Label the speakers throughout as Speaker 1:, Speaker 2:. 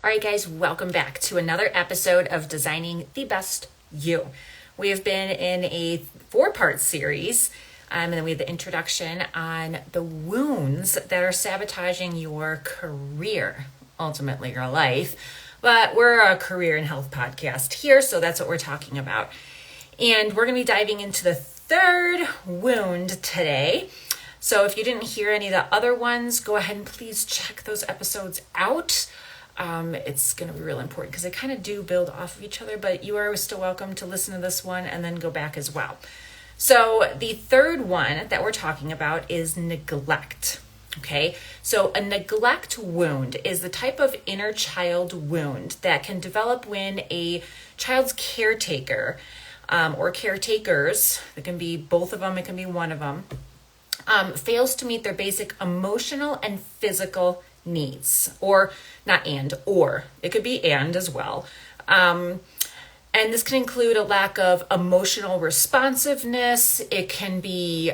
Speaker 1: All right, guys, welcome back to another episode of Designing the Best You. We have been in a 4-part series, and then we have the introduction on the wounds that are sabotaging your career, ultimately your life. But we're a career and health podcast here, so that's what we're talking about. And we're going to be diving into the third wound today. So if you didn't hear any of the other ones, go ahead and please check those episodes out. It's going to be really important because they kind of do build off of each other, but you are still welcome to listen to this one and then go back as well. So the third one that we're talking about is neglect. Okay, so a neglect wound is the type of inner child wound that can develop when a child's caretaker or caretakers, it can be both of them, it can be one of them, fails to meet their basic emotional and physical needs, or not and, or it could be and as well. And this can include a lack of emotional responsiveness. It can be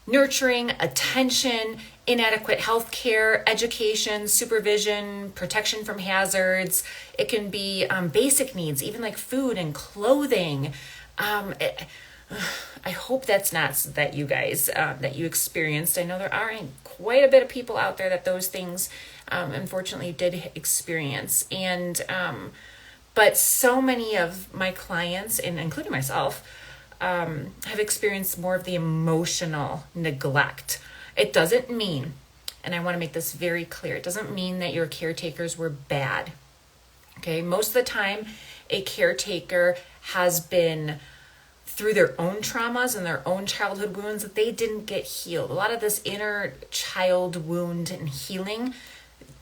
Speaker 1: nurturing, attention, inadequate health care, education, supervision, protection from hazards. It can be basic needs, even like food and clothing. I hope that's not that you guys, that you experienced. I know there are quite a bit of people out there that those things, unfortunately, did experience. And, but so many of my clients, and including myself, have experienced more of the emotional neglect. It doesn't mean, and I want to make this very clear, it doesn't mean that your caretakers were bad. Okay, most of the time, a caretaker has been through their own traumas and their own childhood wounds that they didn't get healed. A lot of this inner child wound and healing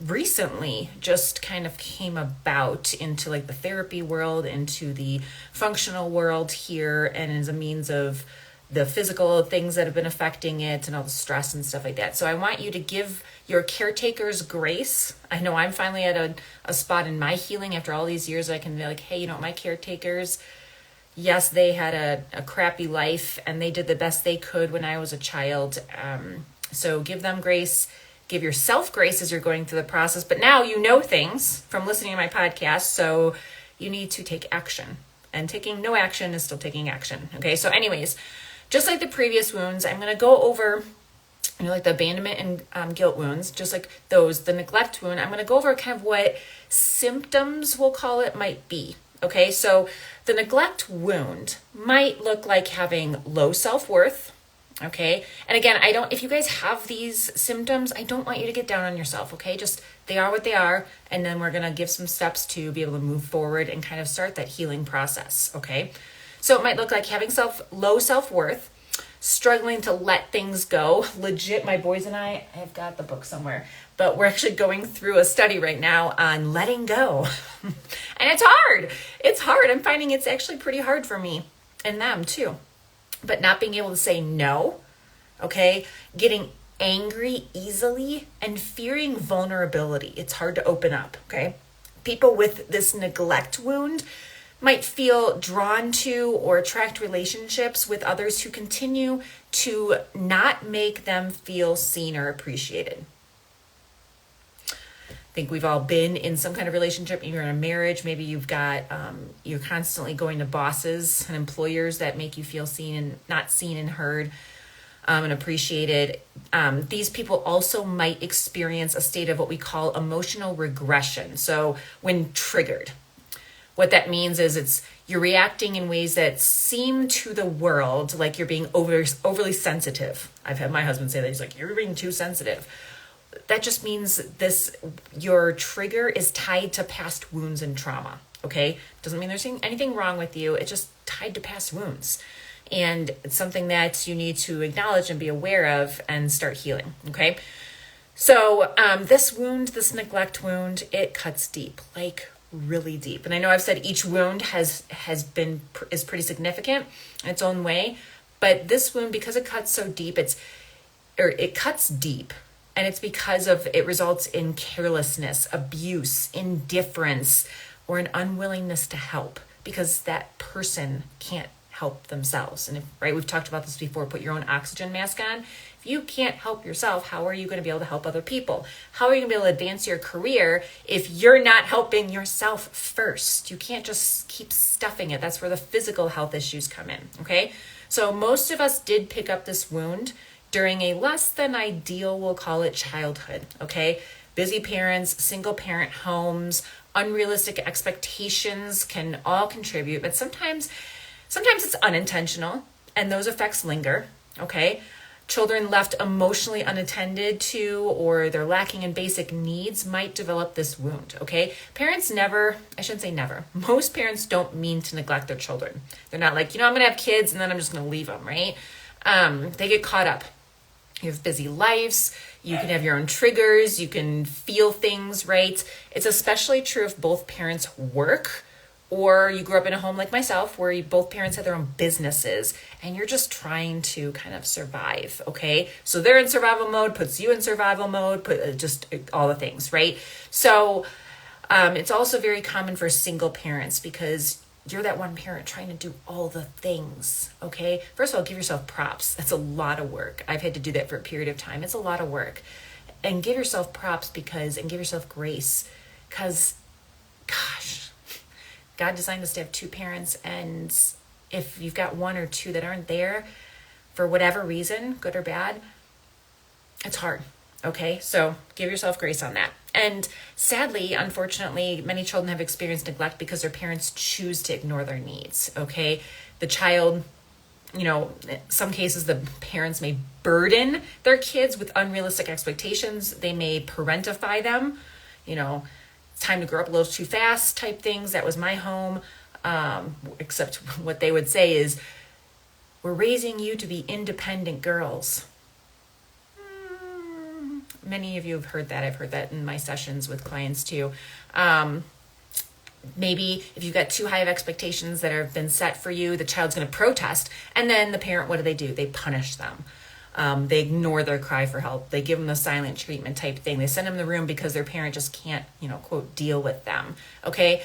Speaker 1: recently just kind of came about into like the therapy world, into the functional world here, and as a means of the physical things that have been affecting it and all the stress and stuff like that. So I want you to give your caretakers grace. I know I'm finally at a spot in my healing after all these years. I can be like, hey, you know, my caretakers, yes, they had a crappy life and they did the best they could when I was a child. So give them grace, give yourself grace as you're going through the process. But now you know things from listening to my podcast, so you need to take action. And taking no action is still taking action. Okay, so anyways, just like the previous wounds, I'm going to go over, you know, like the abandonment and guilt wounds, just like those, the neglect wound, I'm going to go over kind of what symptoms, we'll call it, might be. Okay, so the neglect wound might look like having low self-worth, okay? And again, if you guys have these symptoms, I don't want you to get down on yourself, okay? Just, they are what they are, and then we're going to give some steps to be able to move forward and kind of start that healing process, okay? So it might look like having low self-worth, struggling to let things go. Legit, my boys and I have got the book somewhere, but we're actually going through a study right now on letting go. And it's hard. It's hard. I'm finding it's actually pretty hard for me and them too. But not being able to say no, okay? Getting angry easily and fearing vulnerability. It's hard to open up, okay? People with this neglect wound might feel drawn to or attract relationships with others who continue to not make them feel seen or appreciated. I think we've all been in some kind of relationship. You're in a marriage. Maybe you've got, you're constantly going to bosses and employers that make you feel seen and not seen and heard and appreciated. These people also might experience a state of what we call emotional regression. So when triggered, what that means is you're reacting in ways that seem to the world like you're being overly sensitive. I've had my husband say that. He's like, you're being too sensitive. That just means your trigger is tied to past wounds and trauma, okay? Doesn't mean there's anything wrong with you. It's just tied to past wounds. And it's something that you need to acknowledge and be aware of and start healing, okay? So this neglect wound, it cuts deep, like really deep. And I know I've said each wound is pretty significant in its own way, but this wound, because it cuts so deep, it cuts deep. And it's because it results in carelessness, abuse, indifference, or an unwillingness to help because that person can't help themselves. And right, we've talked about this before, put your own oxygen mask on. If you can't help yourself, how are you going to be able to help other people? How are you going to be able to advance your career if you're not helping yourself first? You can't just keep stuffing it. That's where the physical health issues come in, okay? So most of us did pick up this wound during a less than ideal, we'll call it, childhood, okay? Busy parents, single parent homes, unrealistic expectations can all contribute, but sometimes it's unintentional and those effects linger, okay? Children left emotionally unattended to, or they're lacking in basic needs, might develop this wound, okay? Parents never, I shouldn't say never, most parents don't mean to neglect their children. They're not like, I'm gonna have kids and then I'm just gonna leave them, right? They get caught up. You have busy lives, you can have your own triggers, you can feel things, right? It's especially true if both parents work, or you grew up in a home like myself where both parents had their own businesses and you're just trying to kind of survive, okay? So they're in survival mode, puts you in survival mode, just all the things, right? So it's also very common for single parents because you're that one parent trying to do all the things, okay? First of all, give yourself props. That's a lot of work. I've had to do that for a period of time. It's a lot of work. And give yourself props and give yourself grace because, gosh, God designed us to have two parents, and if you've got one or two that aren't there for whatever reason, good or bad, it's hard, okay? So give yourself grace on that. And sadly, unfortunately, many children have experienced neglect because their parents choose to ignore their needs, okay? The child, in some cases, the parents may burden their kids with unrealistic expectations. They may parentify them, it's time to grow up a little too fast type things. That was my home. Except what they would say is, we're raising you to be independent girls. Many of you have heard that. I've heard that in my sessions with clients too. Maybe if you've got too high of expectations that have been set for you, the child's going to protest. And then the parent, what do? They punish them. They ignore their cry for help. They give them the silent treatment type thing. They send them in the room because their parent just can't, quote, deal with them. Okay.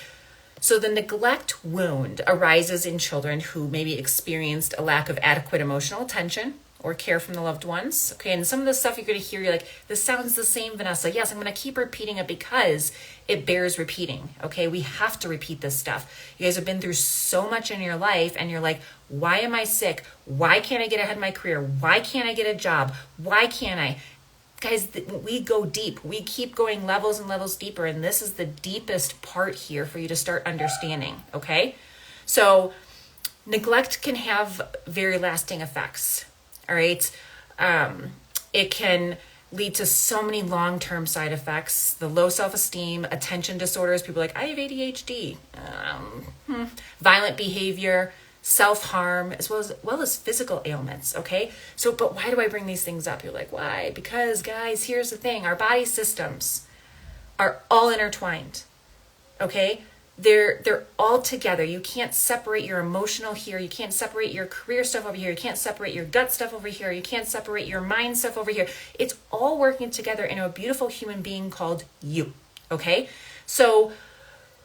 Speaker 1: So the neglect wound arises in children who maybe experienced a lack of adequate emotional attention or care from the loved ones. Okay. And some of the stuff you're going to hear, you're like, this sounds the same, Vanessa. Yes, I'm going to keep repeating it because it bears repeating. Okay. We have to repeat this stuff. You guys have been through so much in your life and you're like, why am I sick? Why can't I get ahead in my career? Why can't I get a job? Why can't I? Guys, we go deep. We keep going levels and levels deeper. And this is the deepest part here for you to start understanding. Okay. So neglect can have very lasting effects. All right. It can lead to so many long-term side effects, the low self-esteem, attention disorders. People are like, I have ADHD, violent behavior, self-harm, as well as physical ailments. Okay. So, but why do I bring these things up? You're like, why? Because guys, here's the thing. Our body systems are all intertwined. Okay. They're all together. You can't separate your emotional here. You can't separate your career stuff over here. You can't separate your gut stuff over here. You can't separate your mind stuff over here. It's all working together in a beautiful human being called you. Okay? So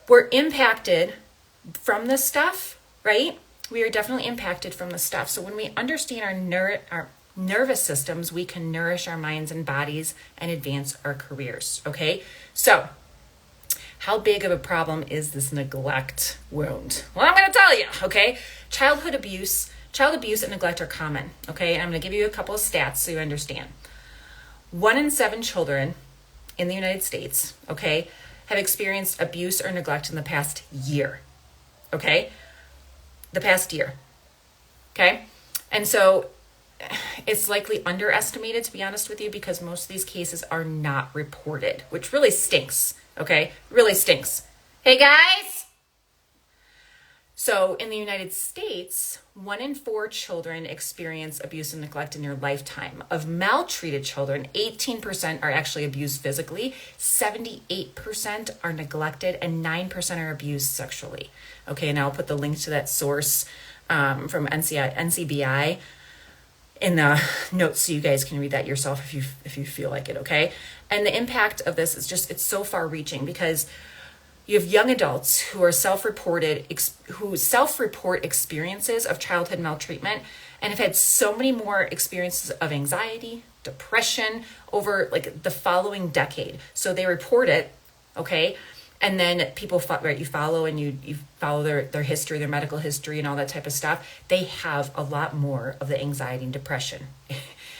Speaker 1: we're impacted from this stuff, right? We are definitely impacted from the stuff. So when we understand our nervous systems, we can nourish our minds and bodies and advance our careers. Okay? So how big of a problem is this neglect wound? Well, I'm going to tell you, okay? Child abuse and neglect are common, okay? And I'm going to give you a couple of stats so you understand. 1 in 7 children in the United States, okay, have experienced abuse or neglect in the past year, okay? The past year, okay? And so it's likely underestimated, to be honest with you, because most of these cases are not reported, which really stinks. Okay, really stinks. Hey guys! So in the United States, 1 in 4 children experience abuse and neglect in their lifetime. Of maltreated children, 18% are actually abused physically, 78% are neglected, and 9% are abused sexually. Okay, and I'll put the link to that source from NCBI in the notes so you guys can read that yourself if you feel like it, okay? And the impact of this is just, it's so far reaching because You have young adults who are who self-report experiences of childhood maltreatment and have had so many more experiences of anxiety, depression over like the following decade. So they report it, okay? And then people, right, you follow and you follow their history, their medical history and all that type of stuff. They have a lot more of the anxiety and depression.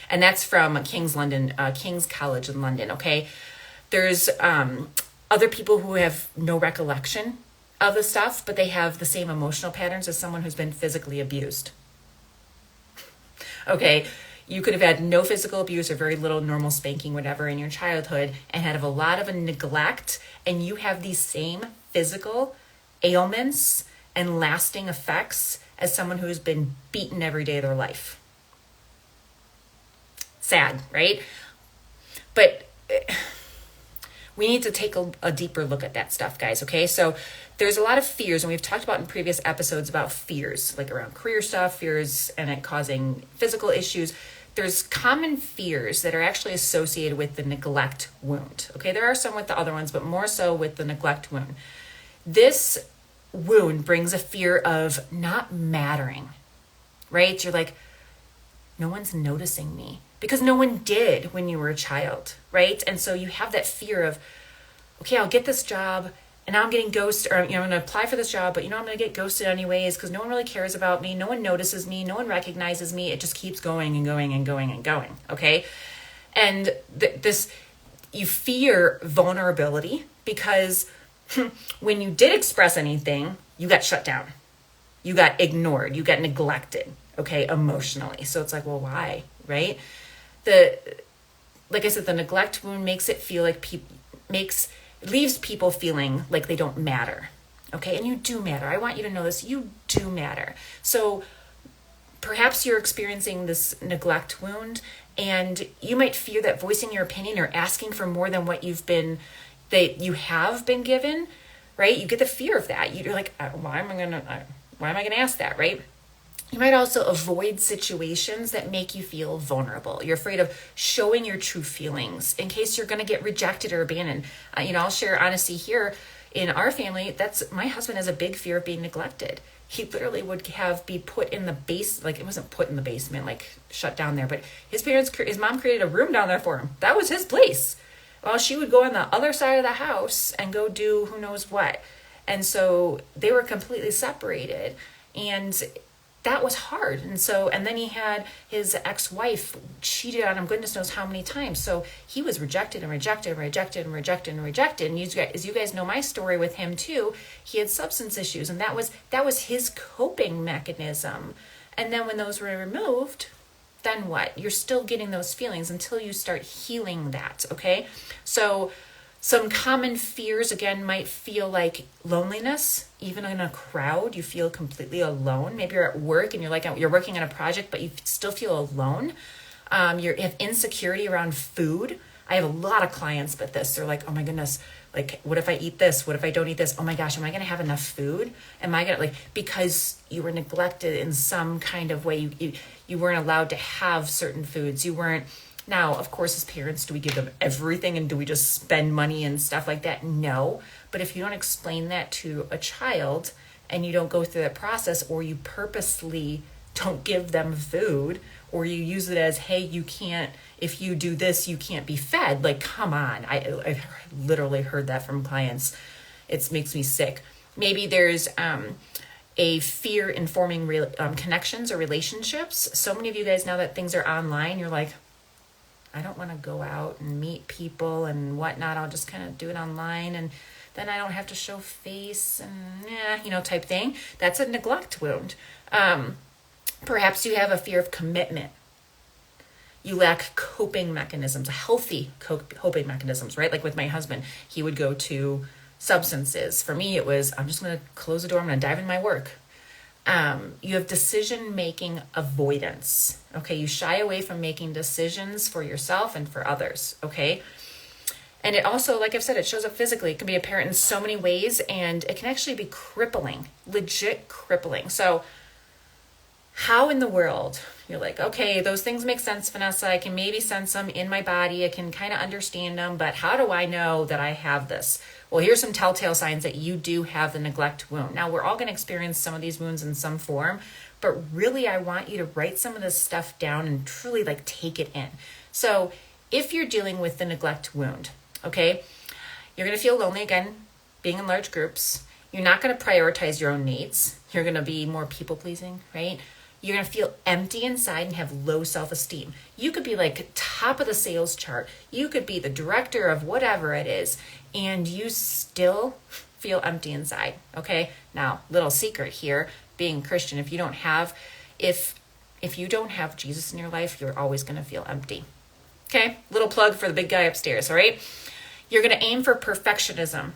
Speaker 1: And that's from King's College in London, okay? There's other people who have no recollection of the stuff, but they have the same emotional patterns as someone who's been physically abused. Okay, you could have had no physical abuse or very little normal spanking, whatever, in your childhood and have a lot of neglect, and you have these same physical ailments and lasting effects as someone who's been beaten every day of their life. Sad, right? But we need to take a deeper look at that stuff, guys, okay? So there's a lot of fears, and we've talked about in previous episodes about fears, like around career stuff, fears and it causing physical issues. There's common fears that are actually associated with the neglect wound, okay? There are some with the other ones, but more so with the neglect wound. This wound brings a fear of not mattering, right? You're like, no one's noticing me. Because no one did when you were a child, right? And so you have that fear of, okay, I'll get this job and now I'm getting ghosted, or, I'm going to apply for this job, but I'm going to get ghosted anyways because no one really cares about me. No one notices me. No one recognizes me. It just keeps going and going and going and going, okay? And you fear vulnerability because when you did express anything, you got shut down. You got ignored. You got neglected, okay, emotionally. So it's like, well, why, right? Like I said, the neglect wound makes it feel like leaves people feeling like they don't matter. Okay. And you do matter. I want you to know this. You do matter. So perhaps you're experiencing this neglect wound and you might fear that voicing your opinion or asking for more than what you have been given, right? You get the fear of that. You're like, why am I going to ask that? Right? You might also avoid situations that make you feel vulnerable. You're afraid of showing your true feelings in case you're going to get rejected or abandoned. I'll share honesty here. In our family, my husband has a big fear of being neglected. He literally would be put in the like it wasn't put in the basement, like shut down there, but his mom created a room down there for him. That was his place. Well, she would go on the other side of the house and go do who knows what. And so they were completely separated. And that was hard. And then he had his ex-wife cheated on him goodness knows how many times. So he was rejected and rejected and rejected and rejected and rejected. And as you guys know my story with him too, he had substance issues and that was his coping mechanism. And then when those were removed, then what? You're still getting those feelings until you start healing that, okay? So some common fears, again, might feel like loneliness. Even in a crowd, you feel completely alone. Maybe you're at work and you're working on a project, but you still feel alone. You have insecurity around food. I have a lot of clients, but they're like, oh my goodness, like, what if I eat this? What if I don't eat this? Oh my gosh, am I going to have enough food? Because you were neglected in some kind of way. You weren't allowed to have certain foods. You weren't. Now, of course, as parents, do we give them everything and do we just spend money and stuff like that? No. But if you don't explain that to a child and you don't go through that process, or you purposely don't give them food, or you use it as, hey, you can't, if you do this, you can't be fed. Like, come on. I've literally heard that from clients. It makes me sick. Maybe there's a fear in forming connections or relationships. So many of you guys, now that things are online, you're like, I don't want to go out and meet people and whatnot. I'll just kind of do it online and then I don't have to show face and type thing. That's a neglect wound. Perhaps you have a fear of commitment. You lack coping mechanisms, healthy coping mechanisms, right? Like with my husband, he would go to substances. For me, it was, I'm just going to close the door. I'm going to dive in my work. You have decision-making avoidance. Okay, you shy away from making decisions for yourself and for others. Okay, and it also, like I've said, it shows up physically. It can be apparent in so many ways, and it can actually be crippling, legit crippling. So How in the world? You're like, okay, those things make sense, Vanessa. I can maybe sense them in my body. I can kind of understand them, but how do I know that I have this? Well, here's some telltale signs that you do have the neglect wound. Now, we're all going to experience some of these wounds in some form, but really, I want you to write some of this stuff down and truly like take it in. So if you're dealing with the neglect wound, okay, you're going to feel lonely again, being in large groups. You're not going to prioritize your own needs. You're going to be more people pleasing, right? You're going to feel empty inside and have low self-esteem. You could be like top of the sales chart. You could be the director of whatever it is, and you still feel empty inside, okay? Now, little secret here, being Christian, if you don't have Jesus in your life, you're always going to feel empty. Okay? Little plug for the big guy upstairs, all right? You're going to aim for perfectionism,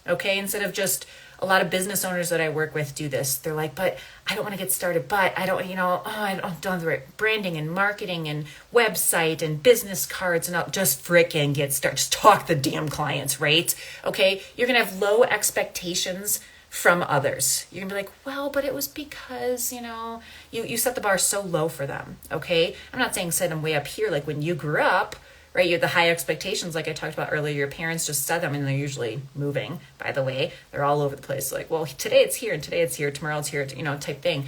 Speaker 1: okay? Instead of just a lot of business owners that I work with do this. They're like, but I don't want to get started, but I don't, I don't have the right branding and marketing and website and business cards, and I'll just frickin' get started. Just talk the damn clients, right? Okay? You're going to have low expectations from others. You're gonna be like, well, but it was because, you set the bar so low for them, okay? I'm not saying set them way up here, like when you grew up, right? You had the high expectations, like I talked about earlier. Your parents just set them, and they're usually moving, by the way. They're all over the place. Like, well, today it's here, and today it's here, tomorrow it's here, type thing.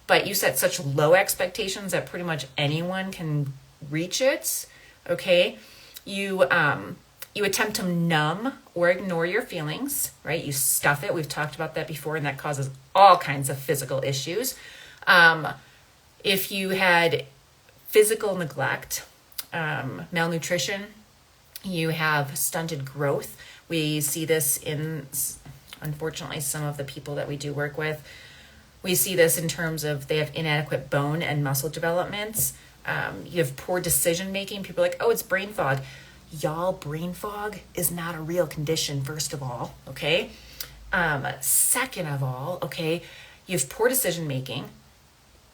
Speaker 1: But you set such low expectations that pretty much anyone can reach it, okay? You attempt to numb or ignore your feelings, right? You stuff it. We've talked about that before, and that causes all kinds of physical issues. If you had physical neglect, malnutrition, you have stunted growth. We see this in, unfortunately, some of the people that we do work with. We see this in terms of they have inadequate bone and muscle developments. You have poor decision making. People are like, oh, it's brain fog. Y'all, brain fog is not a real condition, first of all, okay? Second of all, okay, you have poor decision making.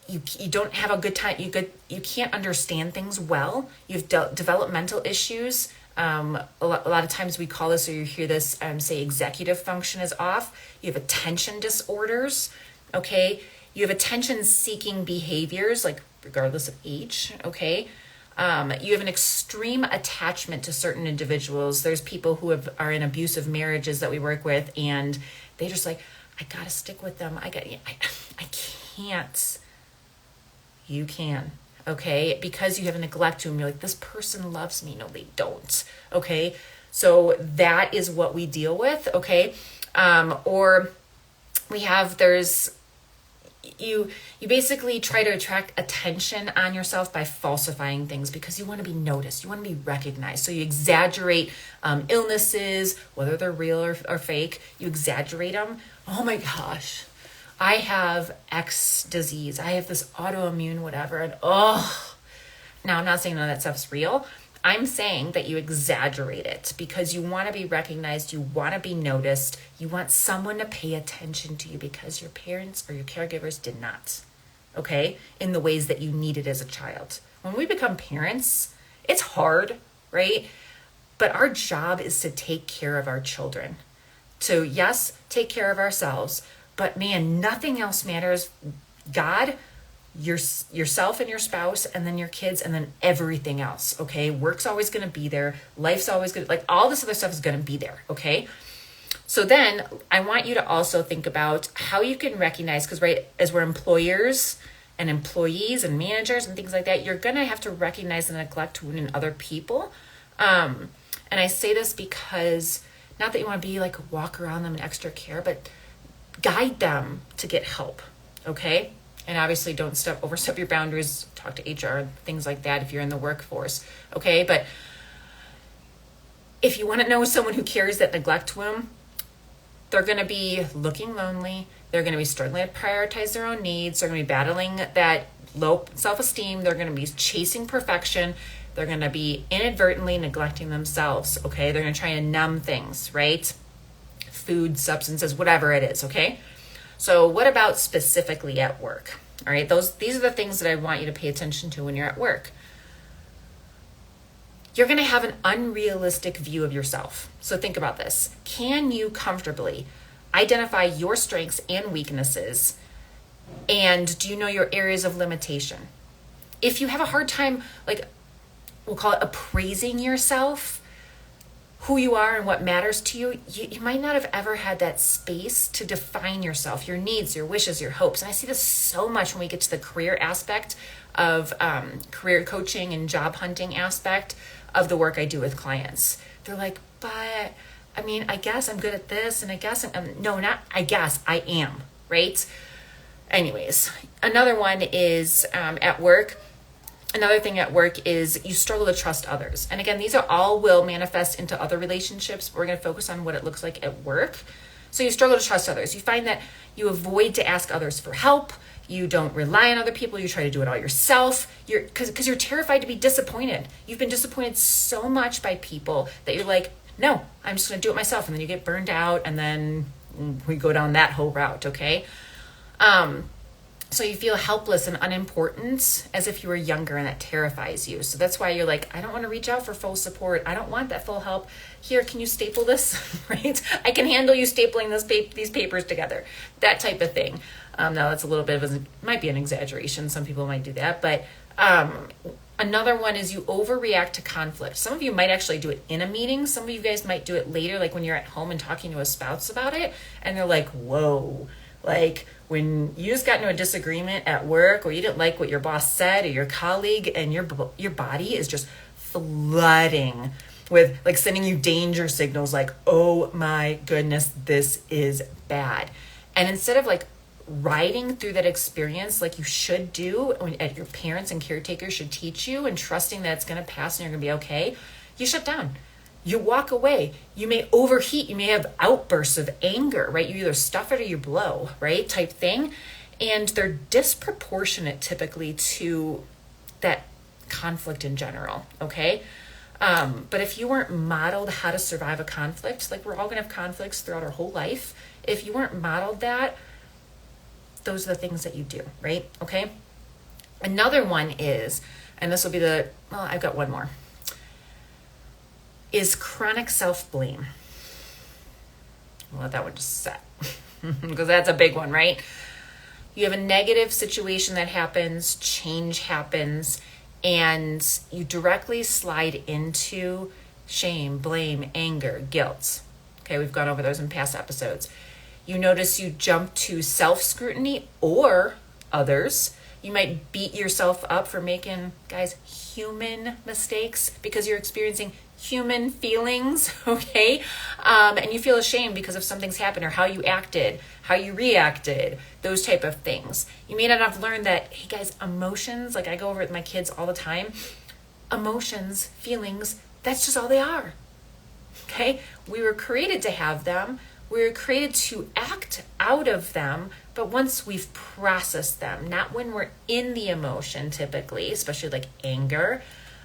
Speaker 1: You don't have a good time. You can't understand things well. You have developmental issues. A lot of times we call this, or you hear this, say executive function is off. You have attention disorders, okay? You have attention-seeking behaviors, like regardless of age, okay? You have an extreme attachment to certain individuals. There's people who are in abusive marriages that we work with, and they just like, I gotta stick with them. I can't. You can, okay? Because you have a neglect wound, you're like, this person loves me. No, they don't, okay? So that is what we deal with, okay? Or we have, you basically try to attract attention on yourself by falsifying things because you want to be noticed. You want to be recognized. So you exaggerate illnesses, whether they're real or fake. You exaggerate them. Oh my gosh, I have X disease. I have this autoimmune whatever. And now I'm not saying none of that stuff's real. I'm saying that you exaggerate it because you want to be recognized, you want to be noticed, you want someone to pay attention to you because your parents or your caregivers did not, okay, in the ways that you needed as a child. When we become parents, it's hard, right? But our job is to take care of our children. To, yes, take care of ourselves, but man, nothing else matters. God, yourself and your spouse, and then your kids, and then everything else, okay? Work's always going to be there. Life's always going to, like, all this other stuff is going to be there, okay? So then I want you to also think about how you can recognize, because right, as we're employers and employees and managers and things like that, you're going to have to recognize the neglect wound in other people. And I say this because, not that you want to be like walk around them in extra care, but guide them to get help, okay? And obviously don't overstep your boundaries, talk to HR, things like that if you're in the workforce, okay? But if you want to know someone who carries that neglect wound, they're going to be looking lonely. They're going to be struggling to prioritize their own needs. They're going to be battling that low self-esteem. They're going to be chasing perfection. They're going to be inadvertently neglecting themselves, okay? They're going to try and numb things, right? Food, substances, whatever it is, okay? So what about specifically at work? All right, these are the things that I want you to pay attention to when you're at work. You're going to have an unrealistic view of yourself. So think about this. Can you comfortably identify your strengths and weaknesses And do you know your areas of limitation? If you have a hard time, like we'll call it appraising yourself, who you are and what matters to you, you might not have ever had that space to define yourself, your needs, your wishes, your hopes. And I see this so much when we get to the career aspect of career coaching and job hunting aspect of the work I do with clients. They're like, but I mean, I guess I'm good at this, and I guess I am, right? Anyways, another one is at work. Another thing at work is you struggle to trust others. And again, these are all will manifest into other relationships, but we're going to focus on what it looks like at work. So you struggle to trust others. You find that you avoid to ask others for help. You don't rely on other people. You try to do it all yourself. Because you're terrified to be disappointed. You've been disappointed so much by people that you're like, no, I'm just going to do it myself. And then you get burned out, and then we go down that whole route, okay? So you feel helpless and unimportant as if you were younger, and that terrifies you. So that's why you're like, I don't want to reach out for full support. I don't want that full help. Here, can you staple this? Right? I can handle you stapling these papers together. That type of thing. Now that's a little bit of might be an exaggeration. Some people might do that. But another one is you overreact to conflict. Some of you might actually do it in a meeting. Some of you guys might do it later, like when you're at home and talking to a spouse about it. And they're like, whoa. Like when you just got into a disagreement at work, or you didn't like what your boss said or your colleague, and your body is just flooding with like sending you danger signals like, oh my goodness, this is bad. And instead of like riding through that experience like you should do, and your parents and caretakers should teach you, and trusting that it's going to pass and you're going to be okay, you shut down. You walk away. You may overheat. You may have outbursts of anger, right? You either stuff it or you blow, right? Type thing. And they're disproportionate typically to that conflict in general, okay? But if you weren't modeled how to survive a conflict, like we're all going to have conflicts throughout our whole life. If you weren't modeled that, those are the things that you do, right? Okay? Another one is, and this will be I've got one more, is chronic self-blame. I'll let that one just set because that's a big one, right? You have a negative situation that happens, change happens, and you directly slide into shame, blame, anger, guilt. Okay, we've gone over those in past episodes. You notice you jump to self-scrutiny or others. You might beat yourself up for making, guys, human mistakes because you're experiencing human feelings, okay? And you feel ashamed because of something's happened, or how you acted, how you reacted, those type of things. You may not have learned that, hey guys, emotions, like I go over it with my kids all the time, emotions, feelings, that's just all they are, okay? We were created to have them. We were created to act out of them, but once we've processed them, not when we're in the emotion typically, especially like anger,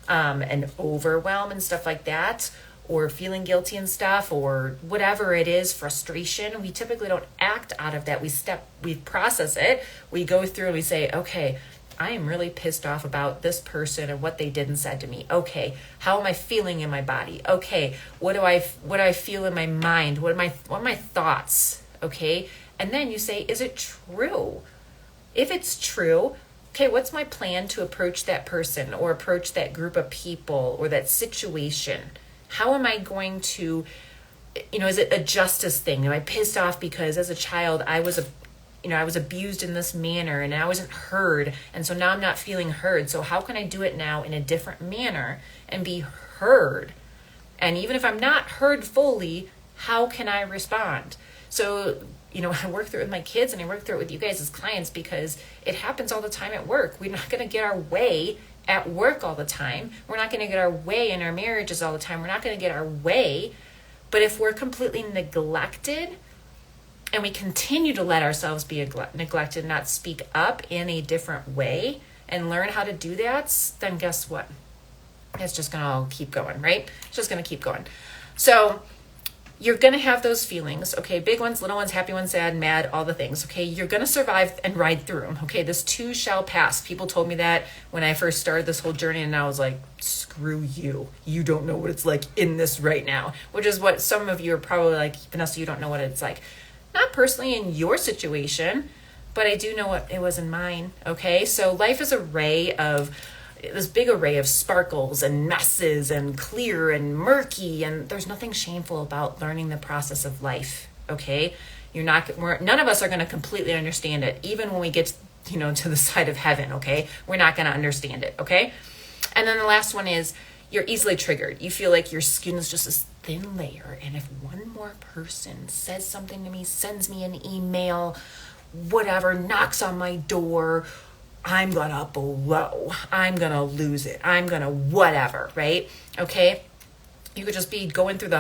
Speaker 1: and overwhelm and stuff like that, or feeling guilty and stuff, or whatever it is, frustration, we typically don't act out of that. We process it, we go through and we say, okay, I am really pissed off about this person and what they did and said to me. Okay, how am I feeling in my body? Okay, what do I feel in my mind? What are my thoughts? Okay, and then you say, is it true? If it's true, okay, what's my plan to approach that person or approach that group of people or that situation? How am I going to, is it a justice thing? Am I pissed off because as a child I was abused in this manner and I wasn't heard, and so now I'm not feeling heard. So how can I do it now in a different manner and be heard? And even if I'm not heard fully, how can I respond? So I work through it with my kids, and I work through it with you guys as clients because it happens all the time at work. We're not going to get our way at work all the time. We're not going to get our way in our marriages all the time. We're not going to get our way. But if we're completely neglected and we continue to let ourselves be neglected, not speak up in a different way and learn how to do that, then guess what? It's just going to keep going, right? It's just going to keep going. So you're going to have those feelings, okay? Big ones, little ones, happy ones, sad, mad, all the things, okay? You're going to survive and ride through them, okay? This too shall pass. People told me that when I first started this whole journey, and I was like, screw you. You don't know what it's like in this right now, which is what some of you are probably like, Vanessa, you don't know what it's like. Not personally in your situation, but I do know what it was in mine. Okay. So life is this big array of sparkles and messes and clear and murky. And there's nothing shameful about learning the process of life. Okay. None of us are going to completely understand it. Even when we get, to the side of heaven. Okay. We're not going to understand it. Okay. And then the last one is you're easily triggered. You feel like your skin is just this thin layer. And if one more person says something to me, sends me an email, whatever, knocks on my door, I'm going to blow. I'm going to lose it. I'm going to whatever, right? Okay. You could just be going through the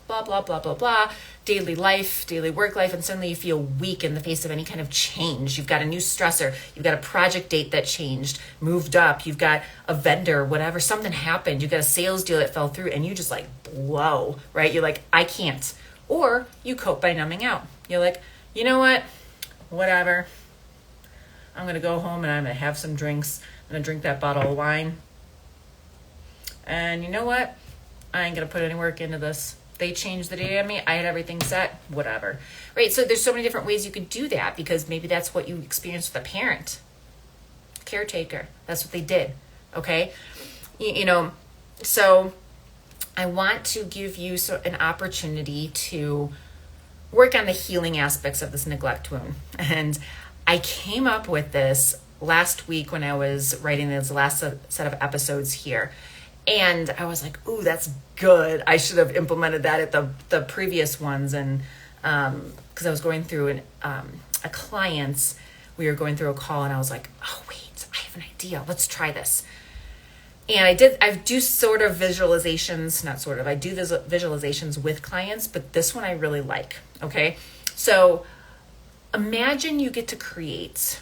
Speaker 1: blah, blah, blah, blah, blah, daily life, daily work life, and suddenly you feel weak in the face of any kind of change. You've got a new stressor. You've got a project date that changed, moved up. You've got a vendor, whatever, something happened. You've got a sales deal that fell through and you just blow, right? You're like, I can't. Or you cope by numbing out. You're like, you know what? Whatever. I'm going to go home and I'm going to have some drinks. I'm going to drink that bottle of wine. And you know what? I ain't going to put any work into this. They changed the date on me. I had everything set, whatever. Right? So there's so many different ways you could do that because maybe that's what you experienced with a parent. Caretaker. That's what they did. Okay? So I want to give you an opportunity to work on the healing aspects of this neglect wound. And I came up with this last week when I was writing this last set of episodes here. And I was like, ooh, that's good. I should have implemented that at the previous ones. And because I was going through a client's, we were going through a call and I was like, oh, wait, I have an idea. Let's try this. And I do sort of visualizations, not sort of, I do visualizations with clients, but this one I really like. Okay. So imagine you get to create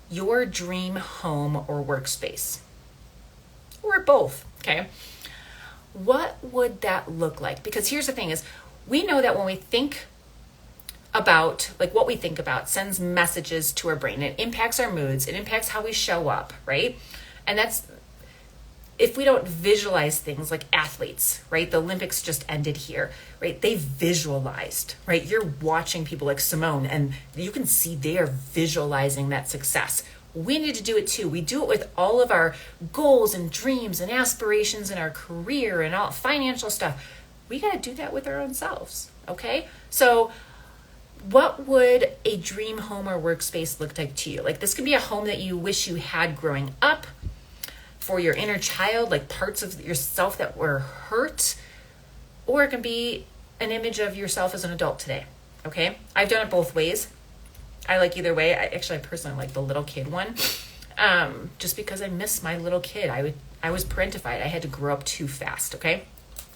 Speaker 1: your dream home or workspace or both. Okay. What would that look like? Because here's the thing is we know that when we think about what we think about sends messages to our brain. It impacts our moods. It impacts how we show up. Right. And that's, if we don't visualize things like athletes, right? The Olympics just ended here, right? They visualized, right? You're watching people like Simone and you can see they are visualizing that success. We need to do it too. We do it with all of our goals and dreams and aspirations in our career and all financial stuff. We got to do that with our own selves. Okay. So what would a dream home or workspace look like to you? This could be a home that you wish you had growing up, for your inner child, parts of yourself that were hurt, or it can be an image of yourself as an adult today. Okay. I've done it both ways. I like either way. I personally like the little kid one. Just because I miss my little kid. I was parentified. I had to grow up too fast. Okay.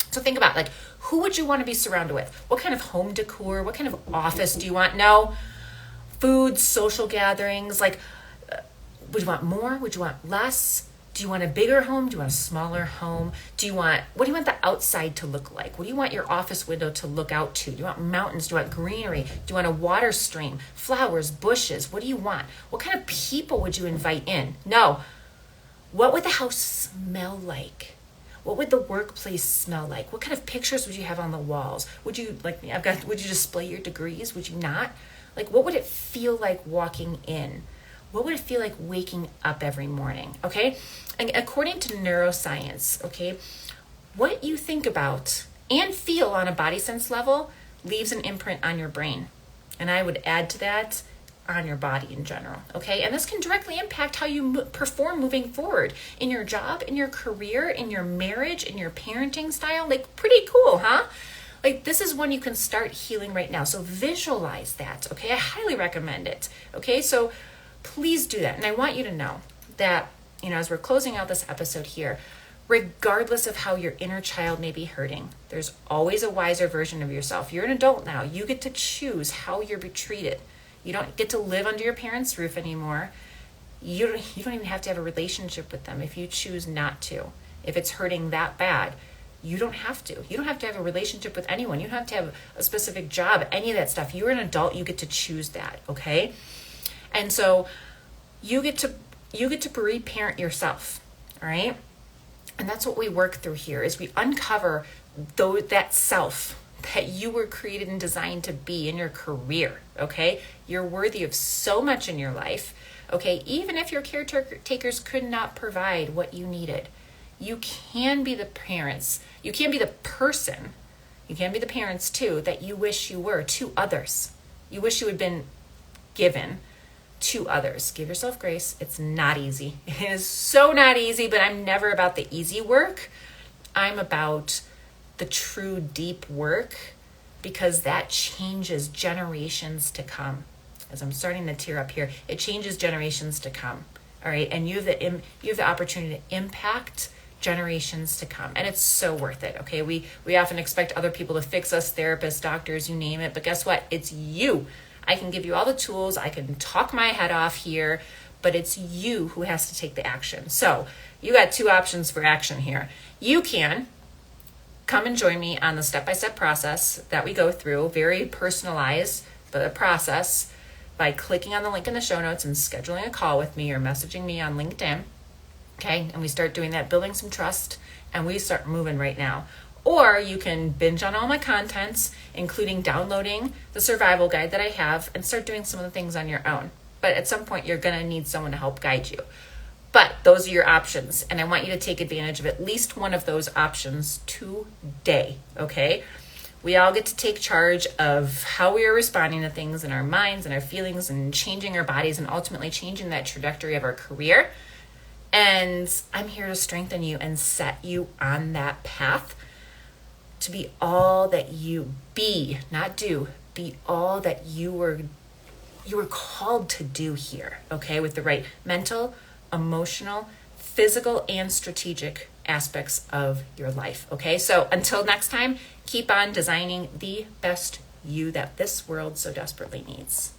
Speaker 1: So think about who would you want to be surrounded with? What kind of home decor? What kind of office do you want? No. Food, social gatherings. Would you want more? Would you want less? Do you want a bigger home? Do you want a smaller home? What do you want the outside to look like? What do you want your office window to look out to? Do you want mountains? Do you want greenery? Do you want a water stream, flowers, bushes? What do you want? What kind of people would you invite in? No. What would the house smell like? What would the workplace smell like? What kind of pictures would you have on the walls? Would you, would you display your degrees? Would you not? What would it feel like walking in? What would it feel like waking up every morning? Okay. And according to neuroscience, okay, what you think about and feel on a body sense level leaves an imprint on your brain. And I would add to that on your body in general. Okay. And this can directly impact how you perform moving forward in your job, in your career, in your marriage, in your parenting style. Pretty cool, huh? This is when you can start healing right now. So visualize that. Okay. I highly recommend it. Okay. So please do that. And I want you to know that, as we're closing out this episode here, regardless of how your inner child may be hurting, there's always a wiser version of yourself. You're an adult now. You get to choose how you're treated. You don't get to live under your parents' roof anymore. You don't even have to have a relationship with them if you choose not to. If it's hurting that bad, you don't have to. You don't have to have a relationship with anyone. You don't have to have a specific job, any of that stuff. You're an adult. You get to choose that, okay? And so you get to reparent yourself, all right? And that's what we work through here is we uncover that self that you were created and designed to be in your career, okay? You're worthy of so much in your life, okay? Even if your caretakers could not provide what you needed, you can be the parents. You can be the person. You can be the parents too that you wish you were to others. You wish you had been given to others. Give yourself grace. It's not easy. It is so not easy, but I'm never about the easy work. I'm about the true deep work, because that changes generations to come. As I'm starting to tear up here, it changes generations to come. All right. And you have the opportunity to impact generations to come. And it's so worth it. Okay. We often expect other people to fix us, therapists, doctors, you name it. But guess what? It's you. I can give you all the tools. I can talk my head off here, but it's you who has to take the action. So you got two options for action here. You can come and join me on the step-by-step process that we go through, very personalized, but a process, by clicking on the link in the show notes and scheduling a call with me or messaging me on LinkedIn. Okay. And we start doing that, building some trust, and we start moving right now. Or you can binge on all my contents, including downloading the survival guide that I have, and start doing some of the things on your own. But at some point, you're going to need someone to help guide you. But those are your options, and I want you to take advantage of at least one of those options today, okay? We all get to take charge of how we are responding to things in our minds and our feelings, and changing our bodies, and ultimately changing that trajectory of our career. And I'm here to strengthen you and set you on that path to be all that you be, not do, be all that you were called to do here, okay? With the right mental, emotional, physical, and strategic aspects of your life, okay? So until next time, keep on designing the best you that this world so desperately needs.